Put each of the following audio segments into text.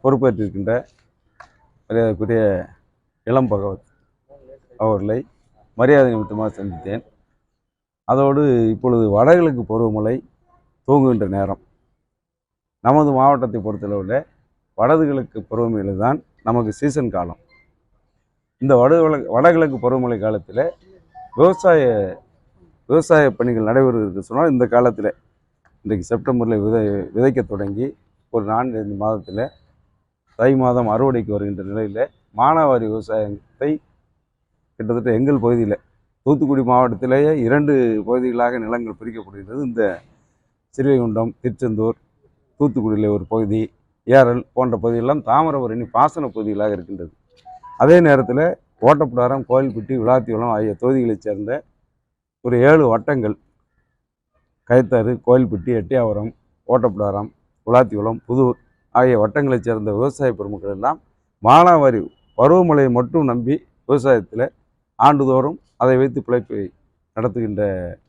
பொறுப்பேற்றிருக்கின்ற மரியாதைக்குரிய இளம் பகவத் அவர்களை மரியாதை நிமித்தமாக சந்தித்தேன். அதோடு இப்பொழுது வடகிழக்கு பருவமழை தூங்குகின்ற நேரம். நமது மாவட்டத்தை பொறுத்தளவில் வடகிழக்கு பருவமழை தான் நமக்கு சீசன் காலம். இந்த வடகிழக்கு பருவமழை காலத்தில் விவசாய பணிகள் நடைபெறுவதற்கு சொன்னால் இந்த காலத்தில் இன்றைக்கு செப்டம்பரில் விதைக்க தொடங்கி ஒரு 4-5 மாதத்தில் தை மாதம் அறுவடைக்கு வருகின்ற நிலையில் மானாவாரி விவசாயத்தை கிட்டத்தட்ட எங்கள் பகுதியில் தூத்துக்குடி மாவட்டத்திலேயே 2 பகுதிகளாக நிலங்கள் பிரிக்கப்படுகின்றது. இந்த ஸ்ரீவைகுண்டம், திருச்செந்தூர், தூத்துக்குடியில் ஒரு பகுதி, ஏரல் போன்ற பகுதியெல்லாம் தாமிரபரணி பாசன பகுதிகளாக இருக்கின்றது. அதே நேரத்தில் ஓட்டப்பிடாரம், கோயில்பட்டி, விளாத்திகுளம் ஆகிய தொகுதிகளைச் சேர்ந்த ஒரு 7 வட்டங்கள், கயத்தாறு, கோயில்பட்டி, எட்டியாவரம், ஓட்டப்பிடாரம், விளாத்திகுளம், புதூர் ஆகிய வட்டங்களைச் சேர்ந்த விவசாய பெருமக்கள் எல்லாம் மானாவாரி பருவமழையை மட்டும் நம்பி விவசாயத்தில் ஆண்டுதோறும் அதை வைத்து பிழைப்பை நடத்துகின்ற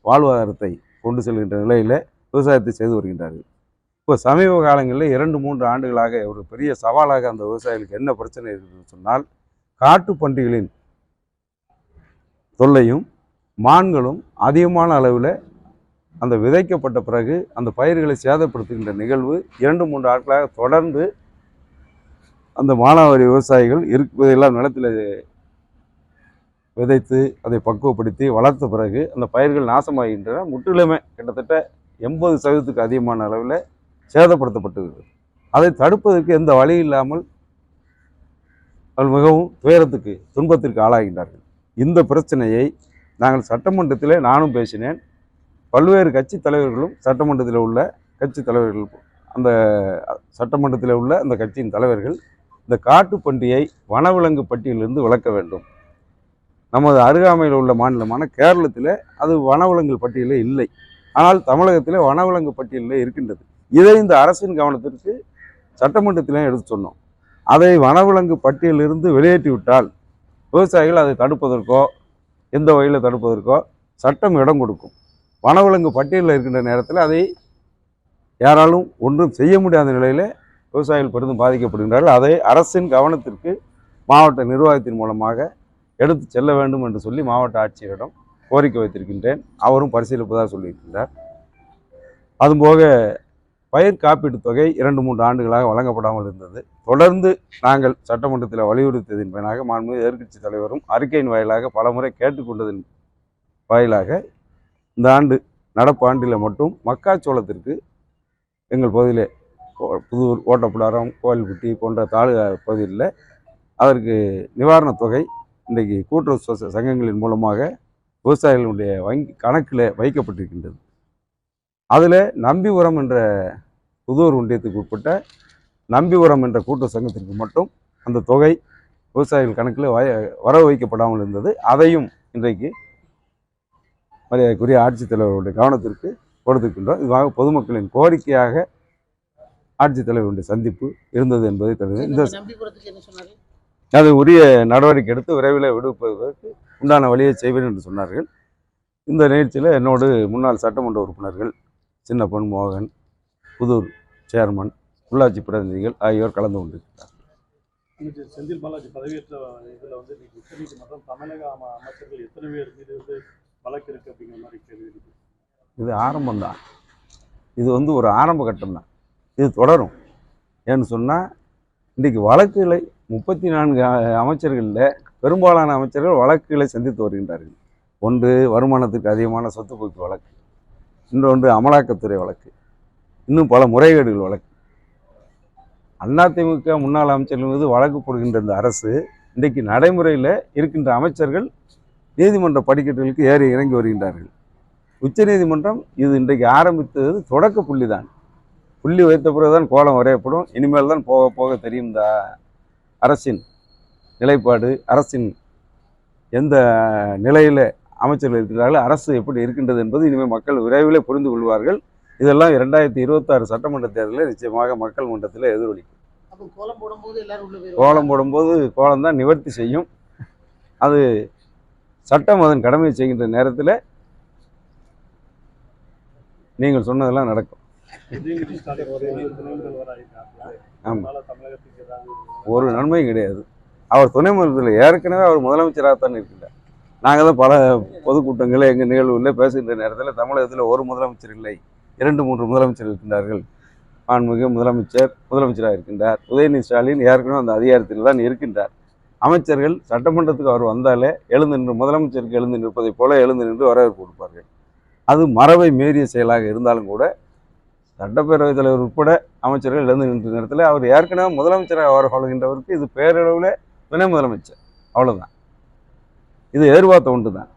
வாழ்வாதாரத்தை கொண்டு செல்கின்ற நிலையில் விவசாயத்தை செய்து வருகின்றார்கள். இப்போ சமீப காலங்களில் 2-3 ஆண்டுகளாக ஒரு பெரிய சவாலாக அந்த விவசாயிகளுக்கு என்ன பிரச்சனை இருக்குதுன்னு சொன்னால், காட்டு பன்றிகளின் தொல்லையும் மான்களும் அதிகமான அளவில் அந்த விதைக்கப்பட்ட பிறகு அந்த பயிர்களை சேதப்படுத்துகின்ற நிகழ்வு 2-3 ஆட்களாக தொடர்ந்து அந்த மானாவாரி விவசாயிகள் இருப்பதெல்லாம் நிலத்தில் விதைத்து அதை பக்குவப்படுத்தி வளர்த்த பிறகு அந்த பயிர்கள் நாசமாகின்றன. முற்றிலுமே கிட்டத்தட்ட 80% அதிகமான அளவில் சேதப்படுத்தப்பட்டிருக்கிறது. அதை தடுப்பதற்கு எந்த வழி இல்லாமல் அவர்கள் மிகவும் துன்பத்திற்கு ஆளாகின்றார்கள். இந்த பிரச்சனையை நாங்கள் சட்டமன்றத்தில் நானும் பேசினேன். பல்வேறு கட்சி தலைவர்களும் சட்டமன்றத்தில் உள்ள கட்சி தலைவர்கள், அந்த சட்டமன்றத்தில் உள்ள அந்த கட்சியின் தலைவர்கள் இந்த காட்டுப்பன்றியை வனவிலங்கு பட்டியலிருந்து விலக்க வேண்டும். நமது அருகாமையில் உள்ள மாநிலமான கேரளத்தில் அது வனவிலங்கு பட்டியலில் இல்லை, ஆனால் தமிழகத்தில் வனவிலங்கு பட்டியலில் இருக்கின்றது. இதை இந்த அரசின் கவனத்திற்கு சட்டமன்றத்திலே எடுத்து சொன்னோம். அதை வனவிலங்கு பட்டியலிருந்து வெளியேற்றிவிட்டால் விவசாயிகள் அதை தடுப்பதற்கோ எந்த வகையில் தடுப்பதற்கோ சட்டம் இடம் கொடுக்கும். வனவிலங்கு பட்டியலில் இருக்கின்ற நேரத்தில் அதை யாராலும் ஒன்றும் செய்ய முடியாத நிலையில் விவசாயிகள் பெரிதும் பாதிக்கப்படுகின்றார்கள். அதை அரசின் கவனத்திற்கு மாவட்ட நிர்வாகத்தின் மூலமாக எடுத்து செல்ல வேண்டும் என்று சொல்லி மாவட்ட ஆட்சியரிடம் கோரிக்கை வைத்திருக்கின்றேன். அவரும் பரிசீலிப்பதாக சொல்லியிருக்கின்றார். அதுபோக பயிர் காப்பீட்டு தொகை 2-3 ஆண்டுகளாக வழங்கப்படாமல் இருந்தது. தொடர்ந்து நாங்கள் சட்டமன்றத்தில் வலியுறுத்தியதன் பயனாக மாண்புமிகு எதிர்க்கட்சி தலைவரும் அறிக்கையின் வாயிலாக பலமுறை கேட்டுக்கொண்டதன் வாயிலாக இந்த ஆண்டு நடப்பு ஆண்டில் மட்டும் மக்காச்சோளத்திற்கு எங்கள் பகுதியிலே புதூர், ஓட்டப்பிடாரம், கோயில்பட்டி போன்ற தாலுகா பகுதியில் அதற்கு நிவாரணத் தொகை இன்றைக்கு கூட்டுறவு சங்கங்களின் மூலமாக விவசாயிகளுடைய வங்கி கணக்கில் வைக்கப்பட்டிருக்கின்றது. அதில் நம்பிபுரம் என்ற புதூர் ஒன்றியத்துக்கு உட்பட்ட நம்பிபுரம் என்ற கூட்டுறவு சங்கத்திற்கு மட்டும் அந்த தொகை விவசாயிகள் கணக்கில் வரவு வைக்கப்படாமல் இருந்தது. அதையும் இன்றைக்கு மரியாதைக்குரிய ஆட்சித்தலைவருடைய கவனத்திற்கு கொடுத்திருக்கின்றோம். இதுவாக பொதுமக்களின் கோரிக்கையாக ஆட்சித்தலைவருடைய சந்திப்பு இருந்தது என்பதை தெரிவித்து அது உரிய நடவடிக்கை எடுத்து விரைவில் விடுவிப்பதற்கு உண்டான வழியை செய்வேன் என்று சொன்னார்கள். இந்த நிகழ்ச்சியில் என்னோடு முன்னாள் சட்டமன்ற உறுப்பினர்கள் சின்ன பொன் மோகன், புதூர் சேர்மன், உள்ளாட்சி பிரதிநிதிகள் ஆகியோர் கலந்து கொண்டிருக்கிறார். செந்தில் பாலாஜி பதவியேற்ற இதில் வந்து உச்சநீதிமன்றம் தமிழக அமைச்சர்கள் எத்தனை பேர் மீது வந்து வழக்கு இருக்கு அப்படிங்கிற மாதிரி கேள்வி இருக்கு. இது ஆரம்பம்தான். இது வந்து ஒரு ஆரம்ப கட்டம் தான். இது தொடரும். ஏன்னு சொன்னால் இன்றைக்கு வழக்குகளை 34 அமைச்சர்களில் பெரும்பாலான அமைச்சர்கள் வழக்குகளை சந்தித்து வருகின்றார்கள். ஒன்று வருமானத்துக்கு அதிகமான சொத்து குவிப்பு வழக்கு, இன்னொன்று அமலாக்கத்துறை வழக்கு, இன்னும் பல முறைகேடுகள் வழக்கு. அதிமுக முன்னாள் அமைச்சர்கள் மீது வழக்கு போடுகின்ற இந்த அரசு இன்றைக்கு நடைமுறையில் இருக்கின்ற அமைச்சர்கள் நீதிமன்ற படிக்கட்டுகளுக்கு ஏறி இறங்கி வருகின்றார்கள். உச்சநீதிமன்றம் இது இன்றைக்கு ஆரம்பித்தது தொடக்க புள்ளி தான். புள்ளி வைத்த பிறகுதான் கோலம் வரையப்படும். இனிமேல் தான் போக போக தெரியும் இந்த அரசின் நிலைப்பாடு, அரசின் எந்த நிலையில் அமைச்சர்கள் இருக்கிறார்கள், அரசு எப்படி இருக்கின்றது என்பது இனிமேல் மக்கள் விரைவில் புரிந்து கொள்வார்கள். இதெல்லாம் 2026 சட்டமன்ற தேர்தலில் நிச்சயமாக மக்கள் மன்றத்தில் எதிரொலிக்கும். கோலம் போடும்போது கோலம் தான் நிவர்த்தி செய்யும். அது சட்டம் அதன் கடமையை செய்கின்ற நேரத்தில் நீங்கள் சொன்னதெல்லாம் நடக்கும். ஆமாம். அதனால தமிழகத்துக்கு ஏதாவது ஒரு நன்மையும் கிடையாது. அவர் துணை முதலமைச்சர் ஏற்கனவே அவர் முதலமைச்சராகத்தான் இருக்கின்றார். நாங்கள் தான் பல பொதுக்கூட்டங்களில் எங்கள் நிகழ்வுகளில் பேசுகின்ற நேரத்தில் தமிழகத்தில் ஒரு முதலமைச்சர் இல்லை, 2, 3 முதலமைச்சர் இருக்கின்றார்கள். மாண்புமிகு முதலமைச்சராக இருக்கின்றார். உதயநிதி ஸ்டாலின் ஏற்கனவே அந்த அதிகாரத்தில் தான் இருக்கின்றார். அமைச்சர்கள் சட்டமன்றத்துக்கு அவர் வந்தாலே எழுந்து நின்று முதலமைச்சருக்கு எழுந்து நிற்பதைப் போல எழுந்து நின்று வரவேற்பு கொடுப்பார்கள். அது மரபை மீறிய செயலாக இருந்தாலும் கூட சட்டப்பேரவைத் தலைவர் உட்பட அமைச்சர்கள் எழுந்து நின்ற நேரத்தில் அவர் ஏற்கனவே முதலமைச்சராக வருகின்றவருக்கு இது பேரளவில் துணை முதலமைச்சர், அவ்வளோதான். இது எதிர்பார்த்த ஒன்று தான்.